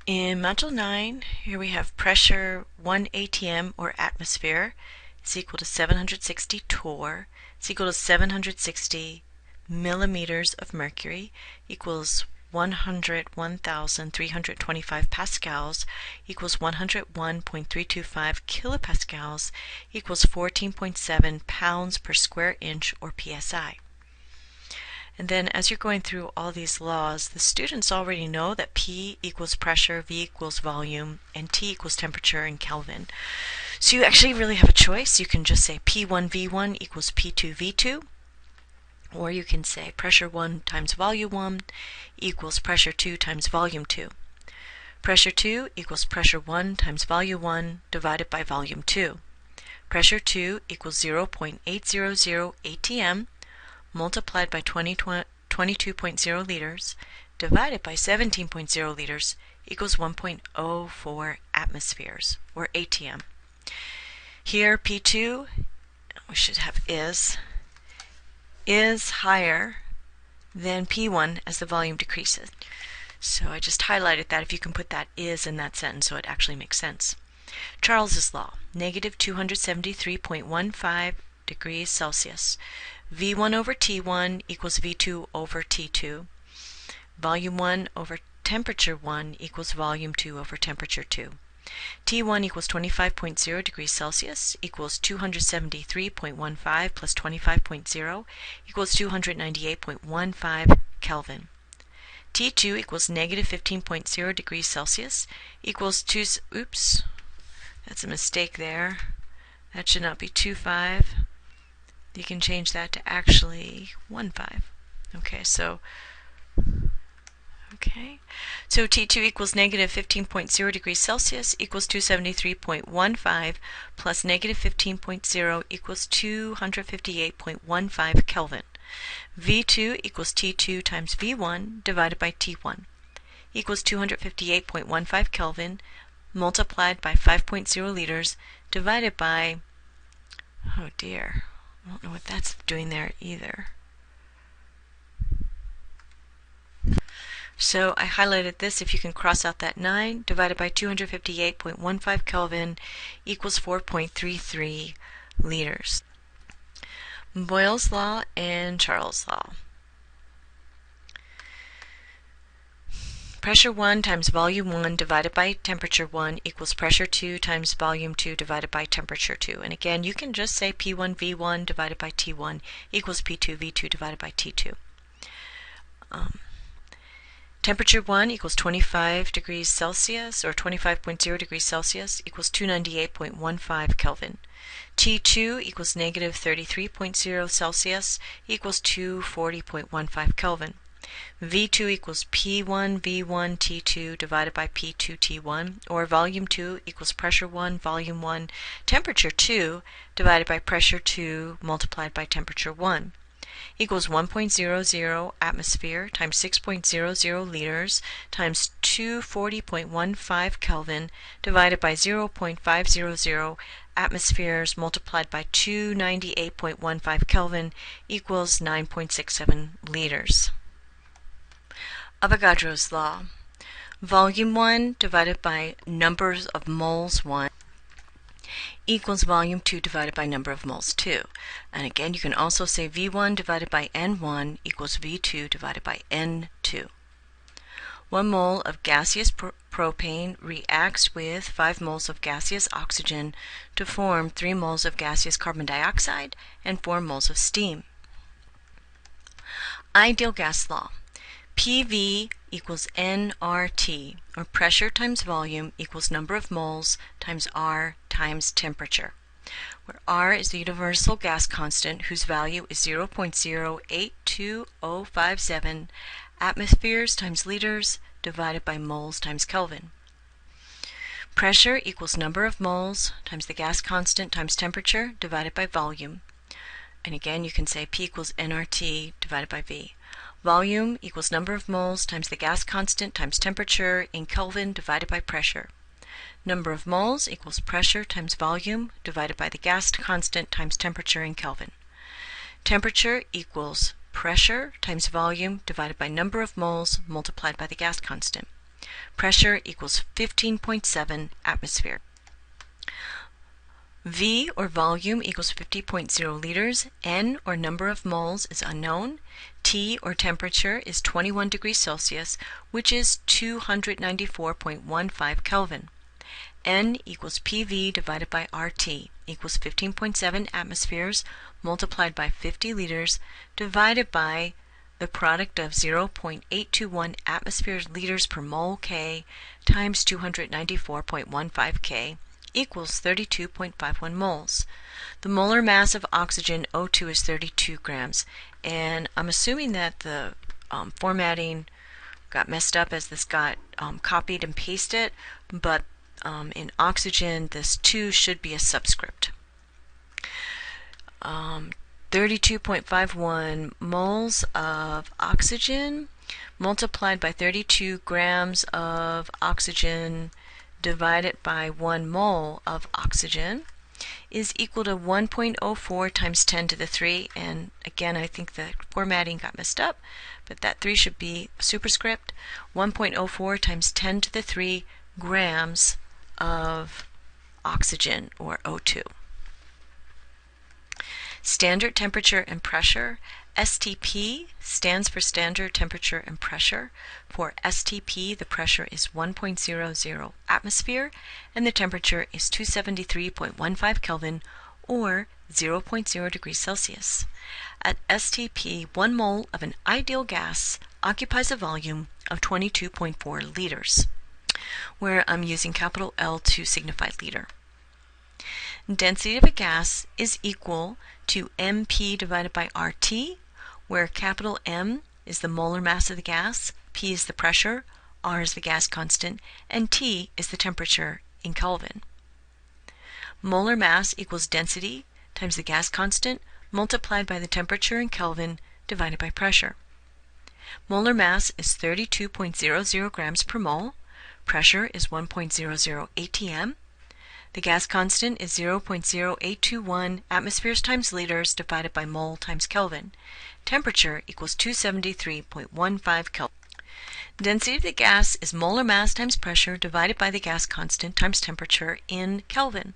In Module 9, here we have pressure 1 atm or atmosphere is equal to 760 torr, is equal to 760 millimeters of mercury, equals 101,325 pascals, equals 101.325 kilopascals, equals 14.7 pounds per square inch or psi. And then as you're going through all these laws, the students already know that P equals pressure, V equals volume, and T equals temperature in Kelvin. So you actually really have a choice. You can just say P1 V1 equals P2 V2, or you can say pressure 1 times volume 1 equals pressure 2 times volume 2. Pressure 2 equals pressure 1 times volume 1 divided by volume 2. Pressure 2 equals 0.800 atm multiplied by 22.0 liters divided by 17.0 liters equals 1.04 atmospheres, or atm. Here P2, we should have is higher than P1 as the volume decreases. So I just highlighted that. If you can put that is in that sentence so it actually makes sense. Charles's law, negative 273.15 degrees Celsius. V1 over T1 equals V2 over T2. Volume 1 over temperature 1 equals volume 2 over temperature 2. T1 equals 25.0 degrees Celsius equals 273.15 plus 25.0 equals 298.15 Kelvin. T2 equals negative 15.0 degrees Celsius equals that's a mistake there. That should not be 25. You can change that to actually 15. So T2 equals negative 15.0 degrees Celsius equals 273.15 plus negative 15.0 equals 258.15 Kelvin. V2 equals T2 times V1 divided by T1 equals 258.15 Kelvin multiplied by 5.0 liters divided by, oh dear, I don't know what that's doing there either. So I highlighted this. If you can cross out that 9 divided by 258.15 Kelvin equals 4.33 liters. Boyle's law and Charles' law. Pressure 1 times volume 1 divided by temperature 1 equals pressure 2 times volume 2 divided by temperature 2. And again, you can just say P1 V1 divided by T1 equals P2 V2 divided by T2. Temperature 1 equals 25 degrees Celsius, or 25.0 degrees Celsius equals 298.15 Kelvin. T2 equals negative 33.0 Celsius equals 240.15 Kelvin. V2 equals P1 V1 T2 divided by P2 T1, or volume 2 equals pressure 1 volume 1 temperature 2 divided by pressure 2 multiplied by temperature 1 equals 1.00 atmosphere times 6.00 liters times 240.15 Kelvin divided by 0.500 atmospheres multiplied by 298.15 Kelvin equals 9.67 liters. Avogadro's law. Volume 1 divided by numbers of moles 1 equals volume 2 divided by number of moles 2. And again, you can also say V1 divided by N1 equals V2 divided by N2. 1 mole of gaseous propane reacts with 5 moles of gaseous oxygen to form 3 moles of gaseous carbon dioxide and 4 moles of steam. Ideal gas law. PV equals nRT, or pressure times volume equals number of moles times R times temperature, where R is the universal gas constant whose value is 0.082057 atmospheres times liters divided by moles times Kelvin. Pressure equals number of moles times the gas constant times temperature divided by volume. And again, you can say P equals nRT divided by V. Volume equals number of moles times the gas constant times temperature in Kelvin divided by pressure. Number of moles equals pressure times volume divided by the gas constant times temperature in Kelvin. Temperature equals pressure times volume divided by number of moles multiplied by the gas constant. Pressure equals 15.7 atmosphere. V, or volume, equals 50.0 liters. N, or number of moles, is unknown. T, or temperature, is 21 degrees Celsius, which is 294.15 Kelvin. N equals PV divided by RT equals 15.7 atmospheres multiplied by 50 liters divided by the product of 0.821 atmospheres liters per mole K times 294.15 K equals 32.51 moles. The molar mass of oxygen O2 is 32 grams, and I'm assuming that the formatting got messed up as this got copied and pasted, but in oxygen this 2 should be a subscript. 32.51 moles of oxygen multiplied by 32 grams of oxygen divided by 1 mole of oxygen is equal to 1.04 times 10 to the 3, and again I think the formatting got messed up, but that 3 should be a superscript. 1.04 times 10 to the 3 grams of oxygen, or O2. Standard temperature and pressure. STP stands for standard temperature and pressure. For STP, the pressure is 1.00 atmosphere and the temperature is 273.15 Kelvin, or 0.0 degrees Celsius. At STP, 1 mole of an ideal gas occupies a volume of 22.4 liters, where I'm using capital L to signify liter. Density of a gas is equal to MP divided by RT, where capital M is the molar mass of the gas, P is the pressure, R is the gas constant, and T is the temperature in Kelvin. Molar mass equals density times the gas constant multiplied by the temperature in Kelvin divided by pressure. Molar mass is 32.00 grams per mole. Pressure is 1.00 atm. The gas constant is 0.0821 atmospheres times liters divided by mole times Kelvin. Temperature equals 273.15 Kelvin. Density of the gas is molar mass times pressure divided by the gas constant times temperature in Kelvin.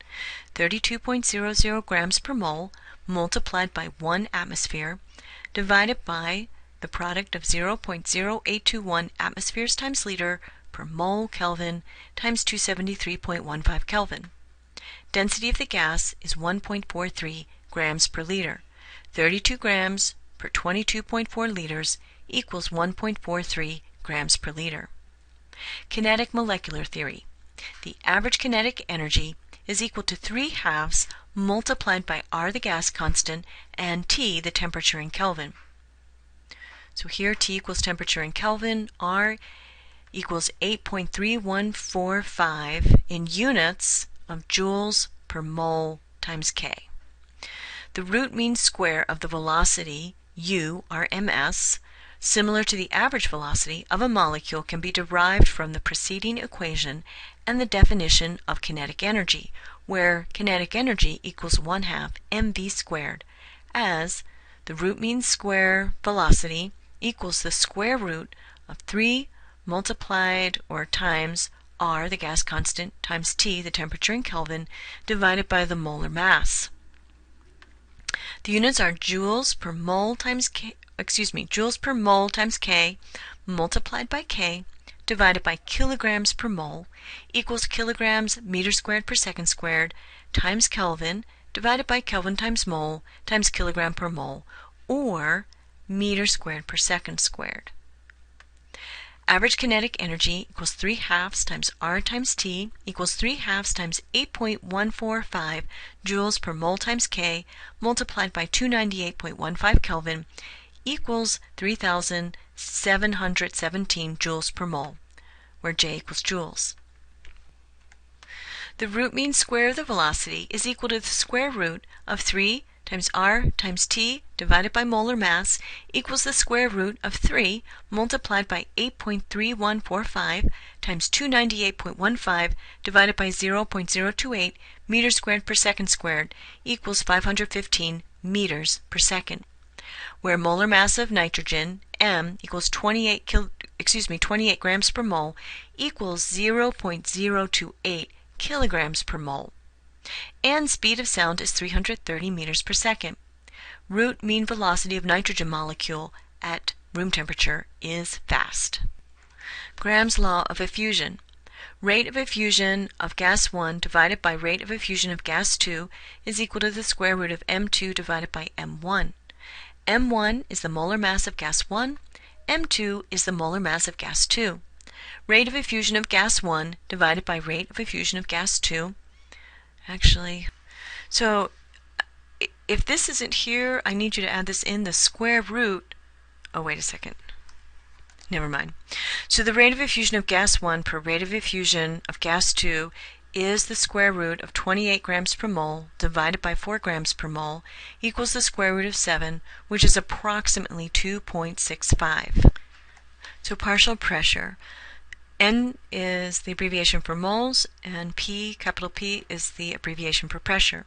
32.00 grams per mole multiplied by 1 atmosphere divided by the product of 0.0821 atmospheres times liter per mole Kelvin times 273.15 Kelvin. Density of the gas is 1.43 grams per liter. 32 grams per 22.4 liters equals 1.43 grams per liter. Kinetic molecular theory. The average kinetic energy is equal to 3/2 multiplied by R, the gas constant, and T, the temperature in Kelvin. So here T equals temperature in Kelvin, R equals 8.3145 in units of joules per mole times K. The root mean square of the velocity u, RMS, similar to the average velocity of a molecule, can be derived from the preceding equation and the definition of kinetic energy, where kinetic energy equals 1/2 mv squared, as the root mean square velocity equals the square root of 3 multiplied or times R, the gas constant, times T, the temperature in Kelvin, divided by the molar mass. The units are joules per mole times K, joules per mole times K multiplied by K divided by kilograms per mole equals kilograms meters squared per second squared times Kelvin divided by Kelvin times mole times kilogram per mole, or meter squared per second squared. Average kinetic energy equals 3/2 times R times T equals 3/2 times 8.145 joules per mole times K multiplied by 298.15 Kelvin equals 3,717 joules per mole, where J equals joules. The root mean square of the velocity is equal to the square root of 3 times R times T divided by molar mass equals the square root of 3 multiplied by 8.3145 times 298.15 divided by 0.028 meters squared per second squared equals 515 meters per second. where molar mass of nitrogen, M, equals 28 grams per mole, equals 0.028 kilograms per mole. And speed of sound is 330 meters per second. Root mean velocity of nitrogen molecule at room temperature is fast. Graham's law of effusion. Rate of effusion of gas 1 divided by rate of effusion of gas 2 is equal to the square root of M2 divided by M1. M1 is the molar mass of gas 1, M2 is the molar mass of gas 2. Rate of effusion of gas 1 divided by rate of effusion of gas 2. So if this isn't here, I need you to add this in the square root. Oh, wait a second. Never mind. So the rate of effusion of gas 1 per rate of effusion of gas 2 is the square root of 28 grams per mole divided by 4 grams per mole equals the square root of 7, which is approximately 2.65. So partial pressure. N is the abbreviation for moles, and P, capital P, is the abbreviation for pressure.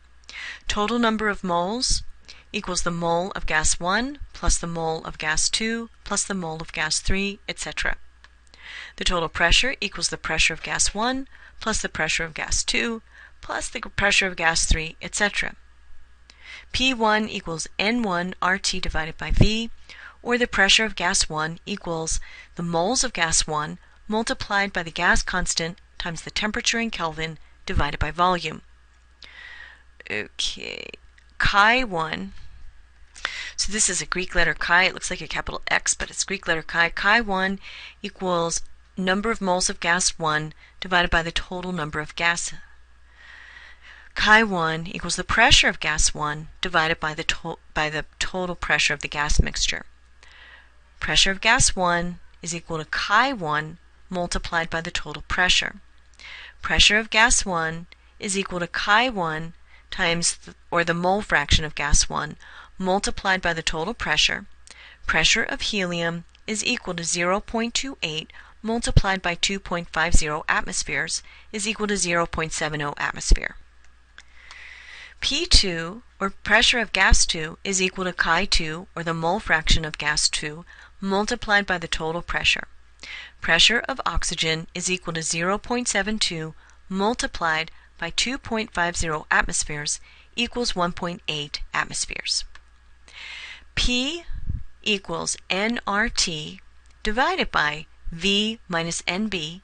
Total number of moles equals the mole of gas 1 plus the mole of gas 2 plus the mole of gas 3, etc. The total pressure equals the pressure of gas 1 plus the pressure of gas 2 plus the pressure of gas 3, etc. P1 equals N1 RT divided by V, or the pressure of gas 1 equals the moles of gas 1 multiplied by the gas constant times the temperature in Kelvin divided by volume. Okay, chi 1. So this is a Greek letter chi. It looks like a capital X, but it's Greek letter chi. Chi 1 equals number of moles of gas 1 divided by the total number of gas. Chi 1 equals the pressure of gas 1 divided by the total pressure of the gas mixture. Pressure of gas 1 is equal to chi 1 multiplied by the total pressure. Pressure of gas 1 is equal to chi 1 times, or the mole fraction of gas 1, multiplied by the total pressure. Pressure of helium is equal to 0.28 multiplied by 2.50 atmospheres is equal to 0.70 atmosphere. P2, or pressure of gas 2, is equal to chi 2, or the mole fraction of gas 2, multiplied by the total pressure. Pressure of oxygen is equal to 0.72 multiplied by 2.50 atmospheres equals 1.8 atmospheres. P equals nRT divided by V minus NB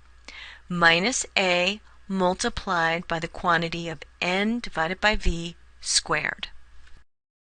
minus A multiplied by the quantity of N divided by V squared.